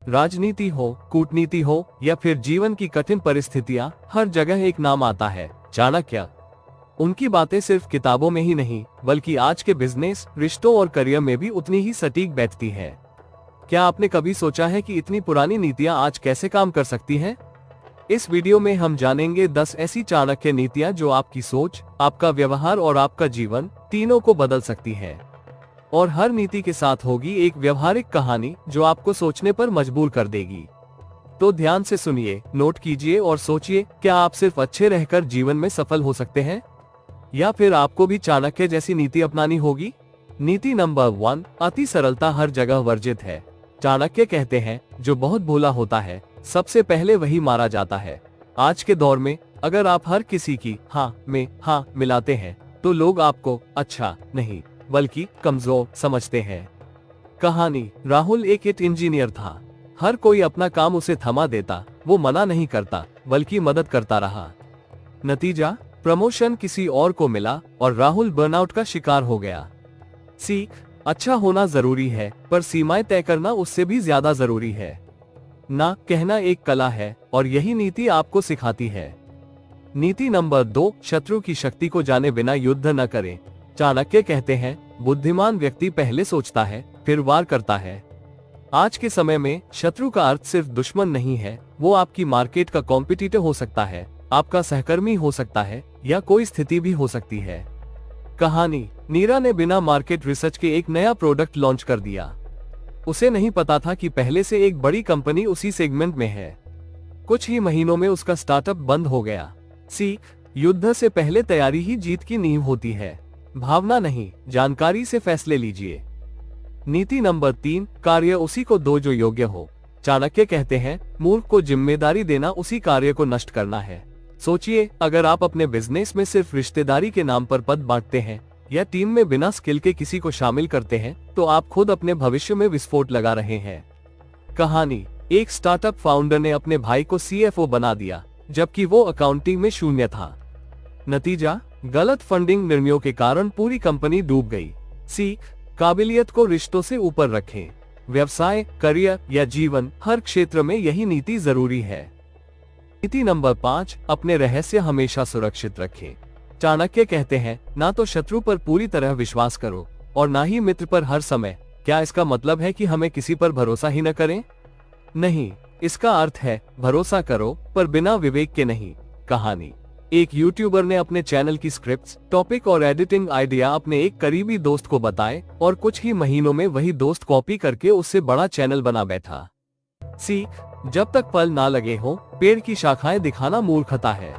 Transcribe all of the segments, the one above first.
राजनीति हो, कूटनीति हो या फिर जीवन की कठिन परिस्थितियां, हर जगह एक नाम आता है, चाणक्य। उनकी बातें सिर्फ किताबों में ही नहीं बल्कि आज के बिजनेस, रिश्तों और करियर में भी उतनी ही सटीक बैठती है। क्या आपने कभी सोचा है कि इतनी पुरानी नीतियां आज कैसे काम कर सकती हैं? इस वीडियो में हम जानेंगे 10 ऐसी चाणक्य नीतियां जो आपकी सोच, आपका व्यवहार और आपका जीवन तीनों को बदल सकती है। और हर नीति के साथ होगी एक व्यवहारिक कहानी जो आपको सोचने पर मजबूर कर देगी। तो ध्यान से सुनिए, नोट कीजिए और सोचिए, क्या आप सिर्फ अच्छे रहकर जीवन में सफल हो सकते हैं या फिर आपको भी चाणक्य जैसी नीति अपनानी होगी? नीति नंबर 1, अति सरलता हर जगह वर्जित है। चाणक्य कहते हैं, जो बहुत भोला होता है सबसे पहले वही मारा जाता है। आज के दौर में अगर आप हर किसी की हाँ में हाँ मिलाते हैं तो लोग आपको अच्छा नहीं बल्कि कमजोर समझते हैं। कहानी, राहुल एक इंजीनियर था। हर कोई अपना काम उसे थमा देता, वो मना नहीं करता बल्कि मदद करता रहा। नतीजा, प्रमोशन किसी और को मिला और राहुल बर्नआउट का शिकार हो गया। सीख, अच्छा होना जरूरी है पर सीमाएं तय करना उससे भी ज्यादा जरूरी है। ना कहना एक कला है और यही नीति आपको सिखाती है। नीति नंबर 2, शत्रु की शक्ति को जाने बिना युद्ध न करें। चाणक्य कहते हैं, बुद्धिमान व्यक्ति पहले सोचता है फिर वार करता है। आज के समय में शत्रु का अर्थ सिर्फ दुश्मन नहीं है, वो आपकी मार्केट का कॉम्पिटिटर हो सकता है, आपका सहकर्मी हो सकता है या कोई स्थिति भी हो सकती है। कहानी, नीरा ने बिना मार्केट रिसर्च के एक नया प्रोडक्ट लॉन्च कर दिया। उसे नहीं पता था कि पहले से एक बड़ी कंपनी उसी सेगमेंट में है। कुछ ही महीनों में उसका स्टार्टअप बंद हो गया। सीख, युद्ध से पहले तैयारी ही जीत की नींव होती है। भावना नहीं, जानकारी से फैसले लीजिए। नीति नंबर 3, कार्य उसी को दो जो योग्य हो। चाणक्य कहते हैं, मूर्ख को जिम्मेदारी देना उसी कार्य को नष्ट करना है। सोचिए, अगर आप अपने बिजनेस में सिर्फ रिश्तेदारी के नाम पर पद बांटते हैं या टीम में बिना स्किल के किसी को शामिल करते हैं तो आप खुद अपने भविष्य में विस्फोट लगा रहे हैं। कहानी, एक स्टार्टअप फाउंडर ने अपने भाई को CFO बना दिया जबकि वो अकाउंटिंग में शून्य था। नतीजा, गलत फंडिंग निर्णयों के कारण पूरी कंपनी डूब गई। सीख, काबिलियत को रिश्तों से ऊपर रखें। व्यवसाय, करियर या जीवन, हर क्षेत्र में यही नीति जरूरी है। नीति नंबर 5, अपने रहस्य हमेशा सुरक्षित रखें। चाणक्य कहते हैं, ना तो शत्रु पर पूरी तरह विश्वास करो और ना ही मित्र पर हर समय। क्या इसका मतलब है कि हमें किसी पर भरोसा ही न करें? नहीं, इसका अर्थ है भरोसा करो पर बिना विवेक के नहीं। कहानी, एक यूट्यूबर ने अपने चैनल की स्क्रिप्ट्स, टॉपिक और एडिटिंग आइडिया अपने एक करीबी दोस्त को बताए और कुछ ही महीनों में वही दोस्त कॉपी करके उससे बड़ा चैनल बना बैठा। सीख, जब तक फल ना लगे हो, पेड़ की शाखाएं दिखाना मूर्खता है।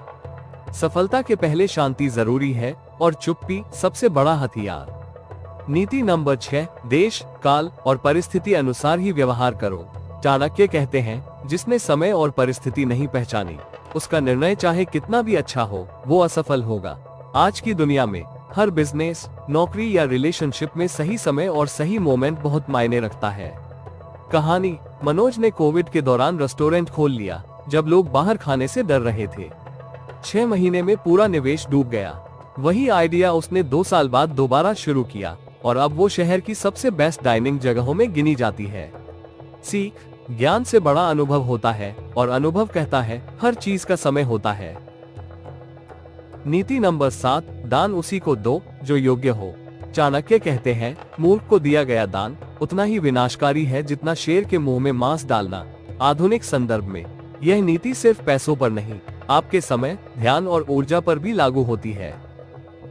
सफलता के पहले शांति जरूरी है और चुप्पी सबसे बड़ा हथियार। नीति नंबर 6, देश, काल और परिस्थिति अनुसार ही व्यवहार करो। चाणक्य कहते हैं, जिसने समय और परिस्थिति नहीं पहचानी उसका निर्णय चाहे कितना भी अच्छा हो वो असफल होगा। आज की दुनिया में हर बिजनेस, नौकरी या रिलेशनशिप में सही समय और सही मोमेंट बहुत मायने रखता है। कहानी, मनोज ने कोविड के दौरान रेस्टोरेंट खोल लिया जब लोग बाहर खाने से डर रहे थे। 6 महीने में पूरा निवेश डूब गया। वही आइडिया उसने 2 साल बाद दोबारा शुरू किया और अब वो शहर की सबसे बेस्ट डाइनिंग जगहों में गिनी जाती है। सीख, ज्ञान से बड़ा अनुभव होता है और अनुभव कहता है हर चीज का समय होता है। नीति नंबर 7, दान उसी को दो जो योग्य हो। चाणक्य कहते हैं, मूर्ख को दिया गया दान उतना ही विनाशकारी है जितना शेर के मुंह में मांस डालना। आधुनिक संदर्भ में यह नीति सिर्फ पैसों पर नहीं, आपके समय, ध्यान और ऊर्जा पर भी लागू होती है।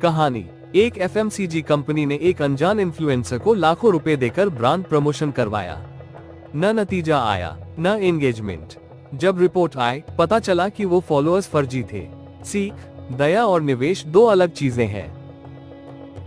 कहानी, एक FMCG कंपनी ने एक अनजान इन्फ्लुएंसर को लाखों रुपए देकर ब्रांड प्रमोशन करवाया। न नतीजा आया, न एंगेजमेंट। जब रिपोर्ट आई, पता चला कि वो फॉलोअर्स फर्जी थे। सीख, दया और निवेश दो अलग चीजें हैं।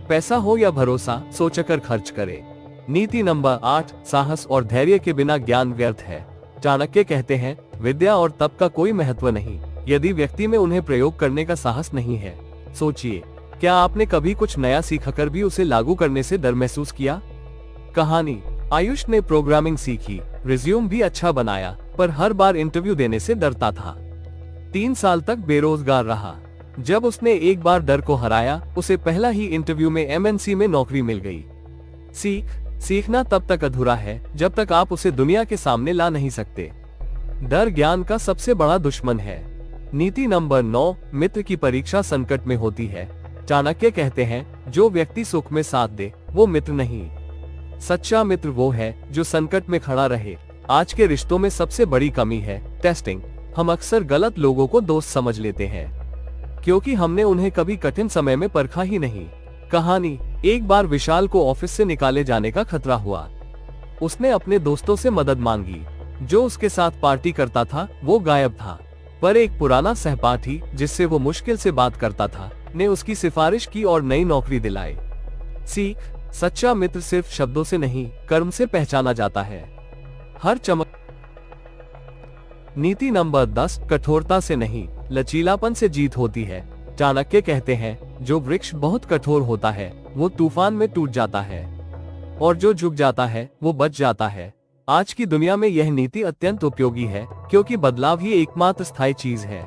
पैसा हो या भरोसा, सोचकर खर्च करें। नीति नंबर 8, साहस और धैर्य के बिना ज्ञान व्यर्थ है। चाणक्य कहते हैं, विद्या और तप का कोई महत्व नहीं यदि व्यक्ति में उन्हें प्रयोग करने का साहस नहीं है। सोचिए, क्या आपने कभी कुछ नया सीखकर भी उसे लागू करने से डर महसूस किया? कहानी, आयुष ने प्रोग्रामिंग सीखी, रिज्यूम भी अच्छा बनाया पर हर बार इंटरव्यू देने से डरता था। 3 साल तक बेरोजगार रहा। जब उसने एक बार डर को हराया, उसे पहला ही इंटरव्यू में MNC में नौकरी मिल गई। सीख, सीखना तब तक अधूरा है जब तक आप उसे दुनिया के सामने ला नहीं सकते। डर ज्ञान का सबसे बड़ा दुश्मन है। नीति नंबर 9, मित्र की परीक्षा संकट में होती है। चाणक्य कहते हैं, जो व्यक्ति सुख में साथ दे वो मित्र नहीं, सच्चा मित्र वो है जो संकट में खड़ा रहे। आज के रिश्तों में सबसे बड़ी कमी है टेस्टिंग। हम अक्सर गलत लोगों को दोस्त समझ लेते हैं क्योंकि हमने उन्हें कभी कठिन समय में परखा ही नहीं। कहानी, एक बार विशाल को ऑफिस से निकाले जाने का खतरा हुआ। उसने अपने दोस्तों से मदद मांगी। जो उसके साथ पार्टी करता था वो गायब था, पर एक पुराना सहपाठी जिससे वो मुश्किल से बात करता था ने उसकी सिफारिश की और नई नौकरी दिलाई। सीख, सच्चा मित्र सिर्फ शब्दों से नहीं कर्म से पहचाना जाता है। हर चमक। नीति नंबर 10, कठोरता से नहीं लचीलापन से जीत होती है। चाणक्य कहते हैं, जो वृक्ष बहुत कठोर होता है वो तूफान में टूट जाता है और जो झुक जाता है वो बच जाता है। आज की दुनिया में यह नीति अत्यंत उपयोगी है क्योंकि बदलाव ही एकमात्र स्थायी चीज है।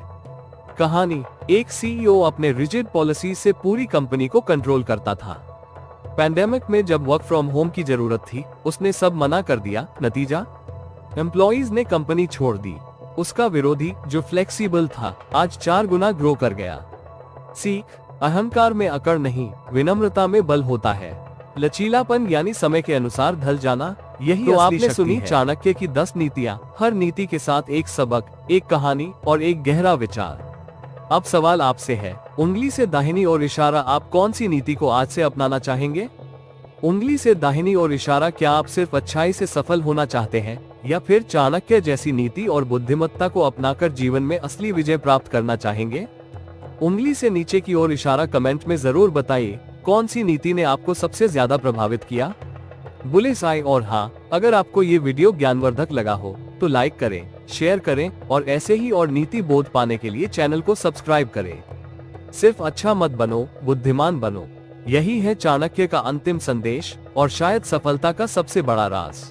कहानी, एक सीईओ अपने रिजिड पॉलिसी से पूरी कंपनी को कंट्रोल करता था। पैंडेमिक में जब वर्क फ्रॉम होम की जरूरत थी उसने सब मना कर दिया। नतीजा, एम्प्लॉइज ने कंपनी छोड़ दी। उसका विरोधी जो फ्लेक्सिबल था आज 4 गुना ग्रो कर गया। सीख, अहंकार में अकड़ नहीं विनम्रता में बल होता है। लचीलापन यानी समय के अनुसार ढल जाना, यही तो आपने सुनी चाणक्य की 10 नीतियां। हर नीति के साथ एक सबक, एक कहानी और एक गहरा विचार। अब सवाल आपसे है, उंगली से दाहिनी ओर इशारा, आप कौन सी नीति को आज से अपनाना चाहेंगे? उंगली से दाहिनी ओर इशारा, क्या आप सिर्फ अच्छाई से सफल होना चाहते हैं या फिर चाणक्य जैसी नीति और बुद्धिमत्ता को अपनाकर जीवन में असली विजय प्राप्त करना चाहेंगे? उंगली से नीचे की ओर इशारा कमेंट में जरूर बताइए, कौन सी नीति ने आपको सबसे ज्यादा प्रभावित किया? बुलिस आई। और हाँ, अगर आपको ये वीडियो ज्ञानवर्धक लगा हो तो लाइक करें, शेयर करें और ऐसे ही और नीति बोध पाने के लिए चैनल को सब्सक्राइब करें। सिर्फ अच्छा मत बनो, बुद्धिमान बनो। यही है चाणक्य का अंतिम संदेश और शायद सफलता का सबसे बड़ा राज।